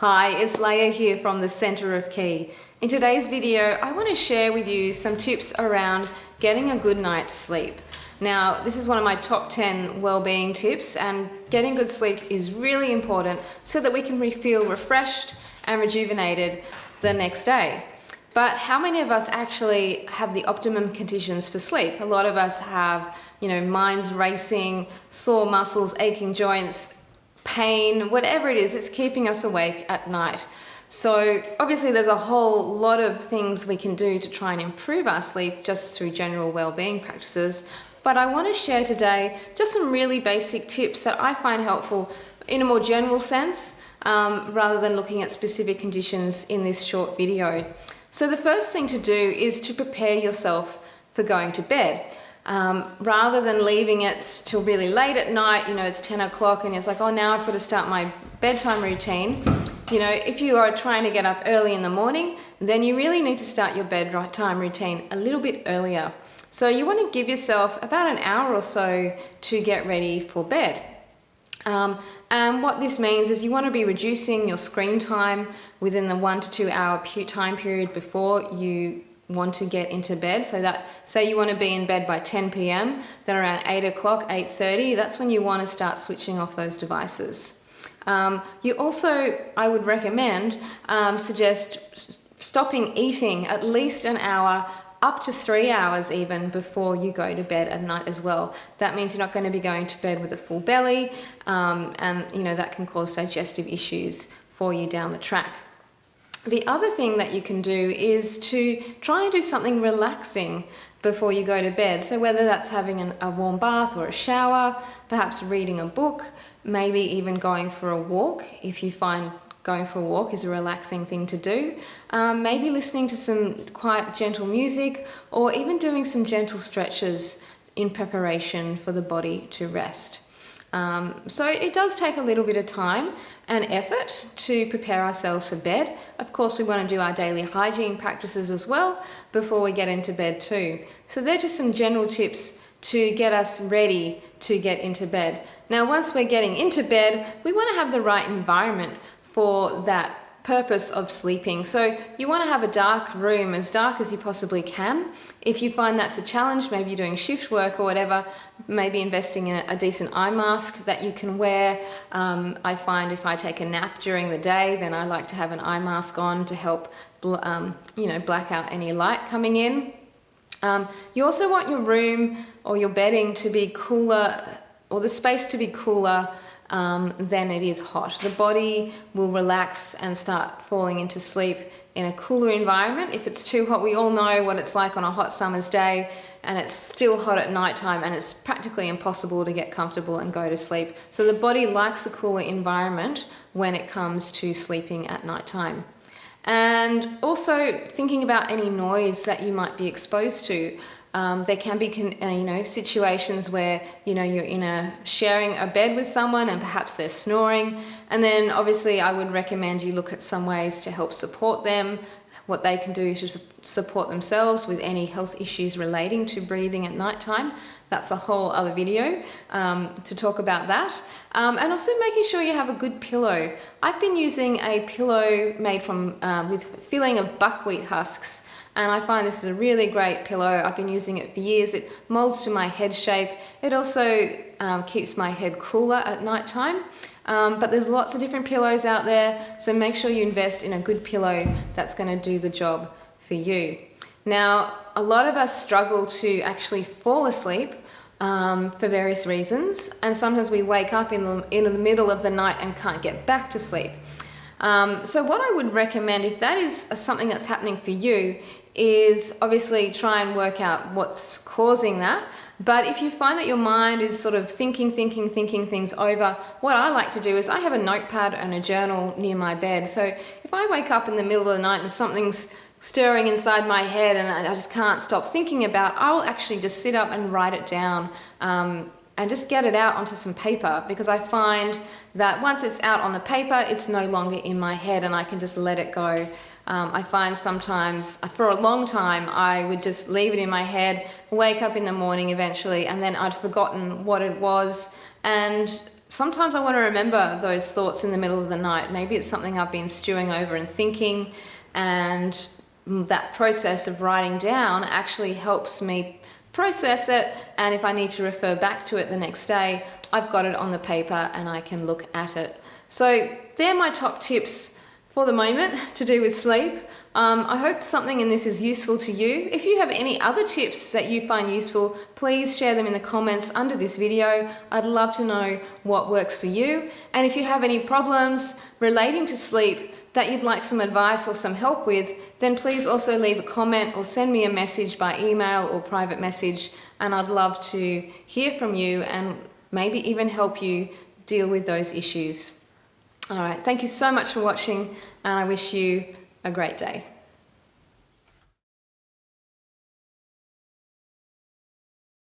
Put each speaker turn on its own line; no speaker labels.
Hi, it's Leia here from the Center of Key. In today's video, I want to share with you some tips around getting a good night's sleep. Now, this is one of my top 10 well-being tips, and getting good sleep is really important so that we can feel refreshed and rejuvenated the next day. But how many of us actually have the optimum conditions for sleep? A lot of us have, minds racing, sore muscles, aching joints, pain, whatever it is, it's keeping us awake at night. So obviously there's a whole lot of things we can do to try and improve our sleep just through general well-being practices. But I want to share today just some really basic tips that I find helpful in a more general sense, rather than looking at specific conditions in this short video. So the first thing to do is to prepare yourself for going to bed. Rather than leaving it till really late at night, it's 10 o'clock and it's like, oh, now I've got to start my bedtime routine. If you are trying to get up early in the morning, then you really need to start your bedtime routine a little bit earlier. So you want to give yourself about an hour or so to get ready for bed. And what this means is you want to be reducing your screen time within the 1 to 2 hour time period before you want to get into bed. So that, say you want to be in bed by 10 p.m, then around 8 o'clock, 8:30, that's when you want to start switching off those devices. You also, I would recommend, suggest stopping eating at least an hour, up to 3 hours even, before you go to bed at night as well. That means you're not going to be going to bed with a full belly, and that can cause digestive issues for you down the track. The other thing that you can do is to try and do something relaxing before you go to bed. So whether that's having a warm bath or a shower, perhaps reading a book, maybe even going for a walk if you find going for a walk is a relaxing thing to do. Maybe listening to some quiet, gentle music, or even doing some gentle stretches in preparation for the body to rest. So it does take a little bit of time and effort to prepare ourselves for bed. Of course, we want to do our daily hygiene practices as well before we get into bed too. So they're just some general tips to get us ready to get into bed. Now, once we're getting into bed, we want to have the right environment for that purpose of sleeping. So you want to have a dark room, as dark as you possibly can. If you find that's a challenge, maybe you're doing shift work or whatever, maybe investing in a decent eye mask that you can wear. I find if I take a nap during the day, then I like to have an eye mask on to help black out any light coming in. You also want your room or your bedding to be cooler, or the space to be cooler than it is hot. The body will relax and start falling into sleep in a cooler environment. If it's too hot, we all know what it's like on a hot summer's day, and it's still hot at nighttime, and it's practically impossible to get comfortable and go to sleep. So the body likes a cooler environment when it comes to sleeping at nighttime. And also thinking about any noise that you might be exposed to. There can be situations where you're sharing a bed with someone and perhaps they're snoring, and then obviously I would recommend you look at some ways to help support them, what they can do to support themselves with any health issues relating to breathing at nighttime. That's a whole other video to talk about that. And also making sure you have a good pillow. I've been using a pillow made from with filling of buckwheat husks, and I find this is a really great pillow. I've been using it for years. It molds to my head shape. It also keeps my head cooler at nighttime. But there's lots of different pillows out there, so make sure you invest in a good pillow that's going to do the job for you. Now, a lot of us struggle to actually fall asleep for various reasons, and sometimes we wake up in the middle of the night and can't get back to sleep. So what I would recommend, if that is something that's happening for you, is obviously try and work out what's causing that. But if you find that your mind is sort of thinking things over, what I like to do is I have a notepad and a journal near my bed. So if I wake up in the middle of the night and something's stirring inside my head and I just can't stop thinking about, I will actually just sit up and write it down, and just get it out onto some paper, because I find that once it's out on the paper, it's no longer in my head and I can just let it go. I find sometimes, for a long time, I would just leave it in my head, wake up in the morning eventually, and then I'd forgotten what it was, and sometimes I want to remember those thoughts in the middle of the night. Maybe it's something I've been stewing over and thinking, and that process of writing down actually helps me process it, and if I need to refer back to it the next day, I've got it on the paper and I can look at it. So they're my top tips for the moment to do with sleep. I hope something in this is useful to you. If you have any other tips that you find useful, please share them in the comments under this video. I'd love to know what works for you. And if you have any problems relating to sleep that you'd like some advice or some help with, then please also leave a comment or send me a message by email or private message, and I'd love to hear from you and maybe even help you deal with those issues. All right, thank you so much for watching, and I wish you a great day.